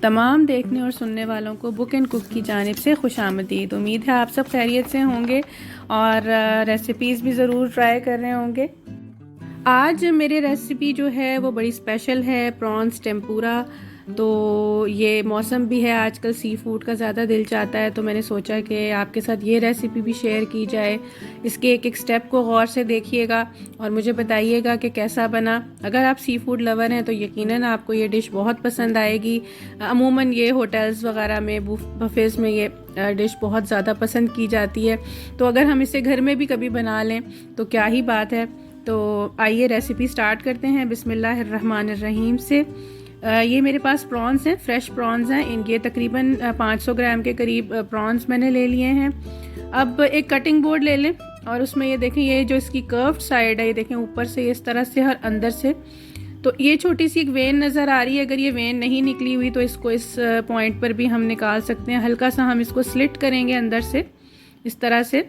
तमाम देखने और सुनने वालों को बुक एंड कुक की जानिब से खुशामदीद। उम्मीद है आप सब खैरियत से होंगे और रेसिपीज़ भी ज़रूर ट्राई कर रहे होंगे। आज मेरी रेसिपी जो है वो बड़ी स्पेशल है, प्रॉन्स टेम्पुरा। तो ये मौसम भी है, आजकल सी फूड का ज़्यादा दिल चाहता है, तो मैंने सोचा कि आपके साथ ये रेसिपी भी शेयर की जाए। इसके एक एक स्टेप को गौर से देखिएगा और मुझे बताइएगा कि कैसा बना। अगर आप सी फूड लवर हैं तो यकीनन आपको ये डिश बहुत पसंद आएगी। अमूमन ये होटल्स वगैरह में, बफेज़ में ये डिश बहुत ज़्यादा पसंद की जाती है, तो अगर हम इसे घर में भी कभी बना लें तो क्या ही बात है। तो आइए रेसिपी स्टार्ट करते हैं बिस्मिल्लाहिर्रहमानिर्रहीम से। ये मेरे पास प्रॉन्स हैं, फ्रेश प्रॉन्स हैं। इनके तकरीबन 500 ग्राम के करीब प्रॉन्स मैंने ले लिए हैं। अब एक कटिंग बोर्ड ले लें और उसमें ये देखें, ये जो इसकी कर्व्ड साइड है, ये देखें ऊपर से इस तरह से और अंदर से, तो ये छोटी सी एक वेन नज़र आ रही है। अगर ये वेन नहीं निकली हुई तो इसको इस पॉइंट पर भी हम निकाल सकते हैं। हल्का सा हम इसको स्लिट करेंगे अंदर से इस तरह से,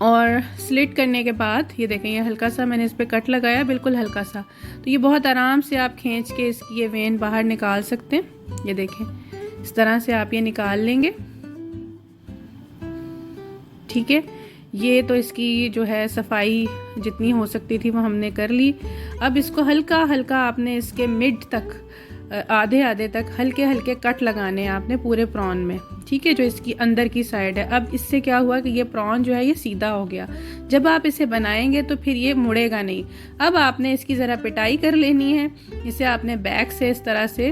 और स्लिट करने के बाद ये देखें, ये हल्का सा मैंने इस पर कट लगाया, बिल्कुल हल्का सा। तो ये बहुत आराम से आप खींच के इसकी ये वेन बाहर निकाल सकते हैं। ये देखें, इस तरह से आप ये निकाल लेंगे। ठीक है, ये तो इसकी जो है सफाई जितनी हो सकती थी वो हमने कर ली। अब इसको हल्का हल्का आपने इसके मिड तक, आधे आधे तक हल्के हल्के कट लगाने हैं आपने पूरे प्रॉन में। ठीक है, जो इसकी अंदर की साइड है। अब इससे क्या हुआ कि ये प्रॉन जो है ये सीधा हो गया। जब आप इसे बनाएंगे तो फिर ये मुड़ेगा नहीं। अब आपने इसकी ज़रा पिटाई कर लेनी है। इसे आपने बैक से इस तरह से,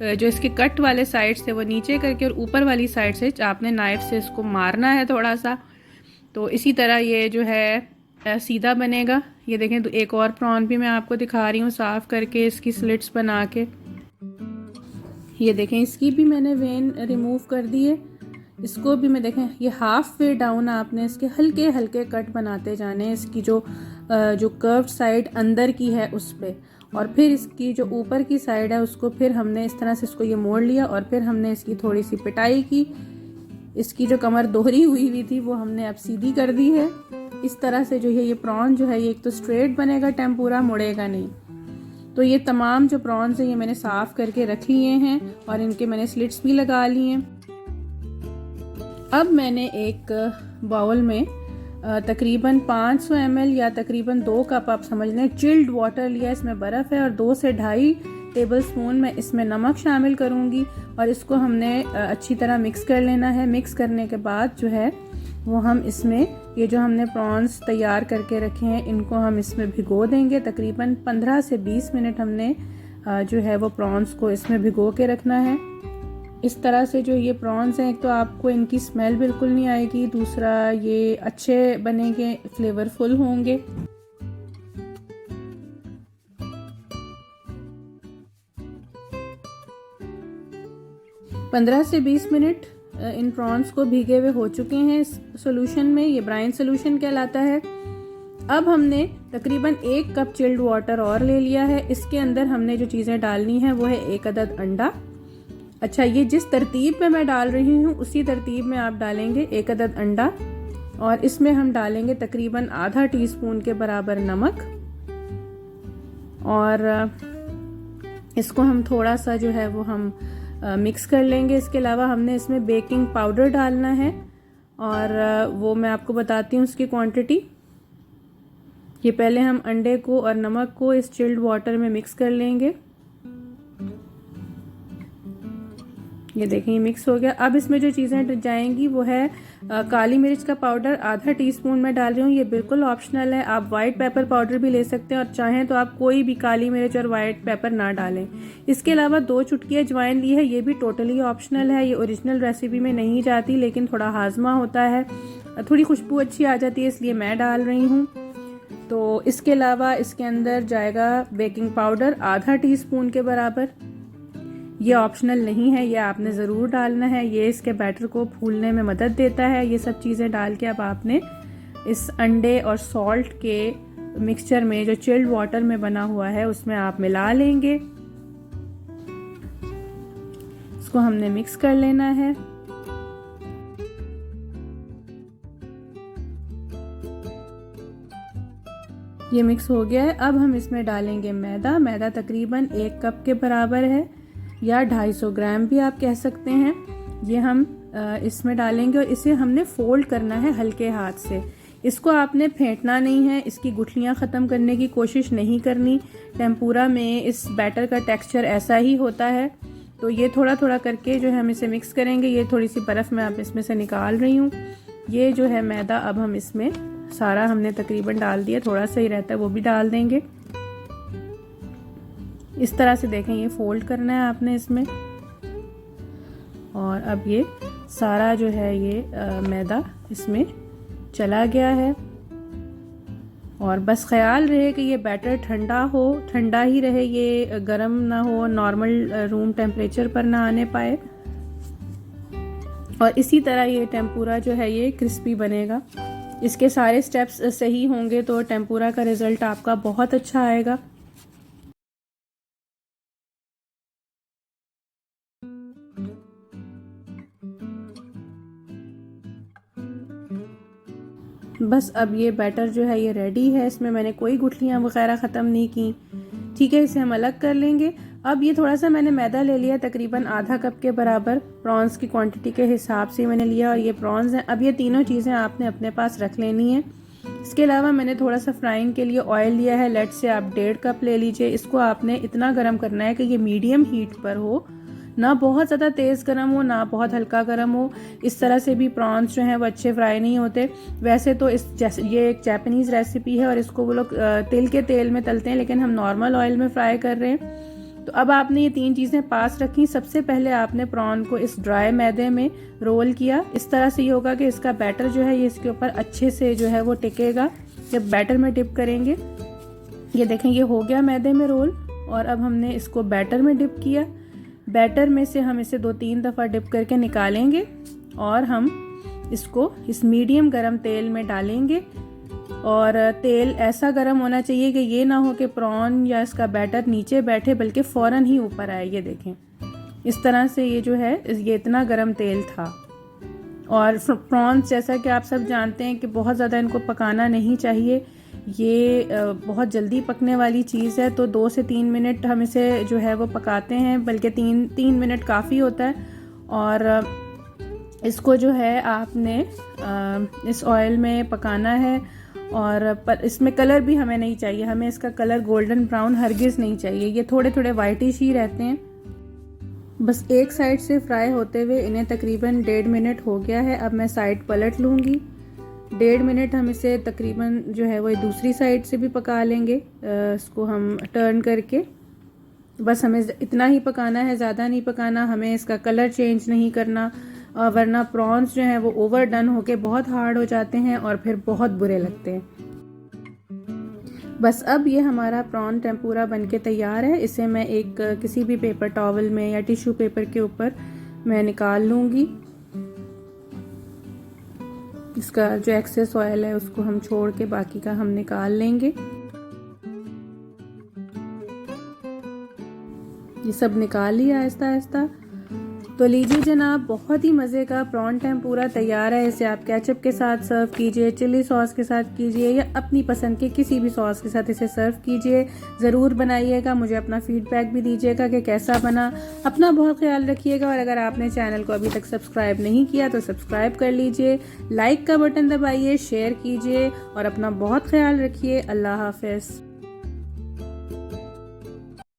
जो इसके कट वाले साइड से वो नीचे करके, और ऊपर वाली साइड से आपने नाइफ से इसको मारना है थोड़ा सा। तो इसी तरह ये जो है सीधा बनेगा। ये देखें, तो एक और प्रॉन भी मैं आपको दिखा रही हूँ साफ़ करके, इसकी स्लिट्स बना के। ये देखें, इसकी भी मैंने वेन रिमूव कर दी है। इसको भी मैं देखें, ये हाफ वे डाउन आपने इसके हल्के हल्के कट बनाते जाने हैं, इसकी जो कर्व्ड साइड अंदर की है उस पर। और फिर इसकी जो ऊपर की साइड है उसको फिर हमने इस तरह से इसको ये मोड़ लिया, और फिर हमने इसकी थोड़ी सी पिटाई की। इसकी जो कमर दोहरी हुई थी वो हमने अब सीधी कर दी है। इस तरह से जो है ये प्रॉन जो है ये एक तो स्ट्रेट बनेगा, टेम्पुरा मुड़ेगा नहीं। तो ये तमाम जो प्रॉन्स हैं ये मैंने साफ़ करके रख लिए हैं और इनके मैंने स्लिट्स भी लगा लिए हैं। अब मैंने एक बाउल में तकरीबन 500 ml या तकरीबन 2 कप आप समझ लें चिल्ड वाटर लिया। इसमें बर्फ़ है और 2 से 2.5 टेबल स्पून मैं इसमें नमक शामिल करूँगी और इसको हमने अच्छी तरह मिक्स कर लेना है। मिक्स करने के बाद जो है वो हम इसमें ये जो हमने प्रॉन्स तैयार करके रखे हैं इनको हम इसमें भिगो देंगे। तकरीबन 15 से 20 मिनट हमने जो है वो प्रॉन्स को इसमें भिगो के रखना है। इस तरह से जो ये प्रॉन्स हैं, एक तो आपको इनकी स्मेल बिल्कुल नहीं आएगी, दूसरा ये अच्छे बनेंगे, फ्लेवरफुल होंगे। पंद्रह से 20 मिनट इन प्रॉन्स को भीगे हुए हो चुके हैं इस सोल्यूशन में। ये ब्राइन सोल्यूशन कहलाता है। अब हमने तकरीबन 1 कप चिल्ड वाटर और ले लिया है। इसके अंदर हमने जो चीज़ें डालनी है वो है 1 अदद अंडा। अच्छा, ये जिस तरतीब में मैं डाल रही हूँ उसी तरतीब में आप डालेंगे 1 अदद अंडा, और इसमें हम डालेंगे तकरीबन आधा टीस्पून के बराबर नमक, और इसको हम थोड़ा सा जो है वो हम मिक्स कर लेंगे। इसके अलावा हमने इसमें बेकिंग पाउडर डालना है, और वो मैं आपको बताती हूँ उसकी क्वांटिटी। ये पहले हम अंडे को और नमक को इस चिल्ड वाटर में मिक्स कर लेंगे। ये देखें, ये मिक्स हो गया। अब इसमें जो चीज़ें जाएंगी वो है काली मिर्च का पाउडर आधा टीस्पून मैं डाल रही हूँ। ये बिल्कुल ऑप्शनल है, आप वाइट पेपर पाउडर भी ले सकते हैं और चाहें तो आप कोई भी काली मिर्च और वाइट पेपर ना डालें। इसके अलावा 2 चुटकी अजवाइन ली है, ये भी टोटली ऑप्शनल है। ये ओरिजिनल रेसिपी में नहीं जाती, लेकिन थोड़ा हाजमा होता है, थोड़ी खुशबू अच्छी आ जाती है, इसलिए मैं डाल रही हूँ। तो इसके अलावा इसके अंदर जाएगा बेकिंग पाउडर आधा टीस्पून के बराबर। ये ऑप्शनल नहीं है, ये आपने ज़रूर डालना है। ये इसके बैटर को फूलने में मदद देता है। ये सब चीज़ें डाल के अब आपने इस अंडे और सॉल्ट के मिक्सचर में जो चिल्ड वाटर में बना हुआ है उसमें आप मिला लेंगे। इसको हमने मिक्स कर लेना है। ये मिक्स हो गया है। अब हम इसमें डालेंगे मैदा। मैदा तकरीबन 1 कप के बराबर है। या 250 ग्राम भी आप कह सकते हैं, ये हम इसमें डालेंगे और इसे हमने फोल्ड करना है हल्के हाथ से। इसको आपने फेंटना नहीं है, इसकी गुठलियाँ ख़त्म करने की कोशिश नहीं करनी। टेम्पुरा में इस बैटर का टेक्सचर ऐसा ही होता है। तो ये थोड़ा थोड़ा करके जो है हम इसे मिक्स करेंगे। ये थोड़ी सी बर्फ़ मैं अब इसमें से निकाल रही हूँ। ये जो है मैदा अब हम इसमें सारा हमने तकरीबन डाल दिया, थोड़ा सा ही रहता है वो भी डाल देंगे। इस तरह से देखें, ये फोल्ड करना है आपने इसमें। और अब ये सारा जो है ये मैदा इसमें चला गया है। और बस ख्याल रहे कि ये बैटर ठंडा हो, ठंडा ही रहे, ये गर्म ना हो, नॉर्मल रूम टेम्परेचर पर ना आने पाए। और इसी तरह ये टेम्पुरा जो है ये क्रिस्पी बनेगा। इसके सारे स्टेप्स सही होंगे तो टेम्पुरा का रिज़ल्ट आपका बहुत अच्छा आएगा। बस अब ये बैटर जो है ये रेडी है। इसमें मैंने कोई गुठलियाँ वगैरह ख़त्म नहीं की। ठीक है, इसे हम अलग कर लेंगे। अब ये थोड़ा सा मैंने मैदा ले लिया, तकरीबन आधा कप के बराबर। प्रॉन्स की क्वांटिटी के हिसाब से मैंने लिया और ये प्रॉन्स हैं। अब ये तीनों चीज़ें आपने अपने पास रख लेनी है। इसके अलावा मैंने थोड़ा सा फ्राइंग के लिए ऑयल लिया है। लेट से आप 1.5 कप ले लीजिए। इसको आपने इतना गर्म करना है कि ये मीडियम हीट पर हो, ना बहुत ज़्यादा तेज़ गर्म हो ना बहुत हल्का गर्म हो। इस तरह से भी प्रॉन्स जो हैं वो अच्छे फ्राई नहीं होते। वैसे तो ये एक जापानीज़ रेसिपी है और इसको वो लोग तिल के तेल में तलते हैं, लेकिन हम नॉर्मल ऑयल में फ्राई कर रहे हैं। तो अब आपने ये 3 चीज़ें पास रखी। सबसे पहले आपने प्रॉन को इस ड्राई मैदे में रोल किया। इस तरह से ये होगा कि इसका बैटर जो है ये इसके ऊपर अच्छे से जो है वो टिकेगा जब बैटर में डिप करेंगे। ये देखें, ये हो गया मैदे में रोल। और अब हमने इसको बैटर में डिप किया। बैटर में से हम इसे 2-3 दफ़ा डिप करके निकालेंगे और हम इसको इस मीडियम गरम तेल में डालेंगे। और तेल ऐसा गरम होना चाहिए कि ये ना हो कि प्रॉन या इसका बैटर नीचे बैठे, बल्कि फ़ौरन ही ऊपर आए। ये देखें, इस तरह से ये जो है ये इतना गरम तेल था। और प्रॉन्स जैसा कि आप सब जानते हैं कि बहुत ज़्यादा इनको पकाना नहीं चाहिए। ये बहुत जल्दी पकने वाली चीज़ है। तो 2 से 3 मिनट हम इसे जो है वो पकाते हैं, बल्कि 3 मिनट काफ़ी होता है। और इसको जो है आपने इस ऑयल में पकाना है। और पर इसमें कलर भी हमें नहीं चाहिए, हमें इसका कलर गोल्डन ब्राउन हरगिज़ नहीं चाहिए। ये थोड़े थोड़े वाइटिश ही रहते हैं। बस एक साइड से फ्राई होते हुए इन्हें तकरीबन 1.5 मिनट हो गया है। अब मैं साइड पलट लूँगी। 1.5 मिनट हम इसे तकरीबन जो है वो दूसरी साइड से भी पका लेंगे। इसको हम टर्न करके, बस हमें इतना ही पकाना है, ज़्यादा नहीं पकाना। हमें इसका कलर चेंज नहीं करना, वरना प्रॉन्स जो हैं वो ओवर डन होके बहुत हार्ड हो जाते हैं और फिर बहुत बुरे लगते हैं। बस अब ये हमारा प्रॉन टेम्पुरा बनके तैयार है। इसे मैं एक किसी भी पेपर टॉवल में या टिश्यू पेपर के ऊपर मैं निकाल लूँगी। इसका जो एक्सेस ऑयल है उसको हम छोड़ के बाकी का हम निकाल लेंगे। ये सब निकाल लिया आहिस्ता आहिस्ता। तो लीजिए जनाब, बहुत ही मज़े का प्रॉन टेम्पुरा तैयार है। इसे आप केचप के साथ सर्व कीजिए, चिली सॉस के साथ कीजिए या अपनी पसंद के किसी भी सॉस के साथ इसे सर्व कीजिए। ज़रूर बनाइएगा, मुझे अपना फीडबैक भी दीजिएगा कि कैसा बना। अपना बहुत ख्याल रखिएगा और अगर आपने चैनल को अभी तक सब्सक्राइब नहीं किया तो सब्सक्राइब कर लीजिए, लाइक का बटन दबाइए, शेयर कीजिए और अपना बहुत ख्याल रखिए। अल्लाह हाफ़िज़।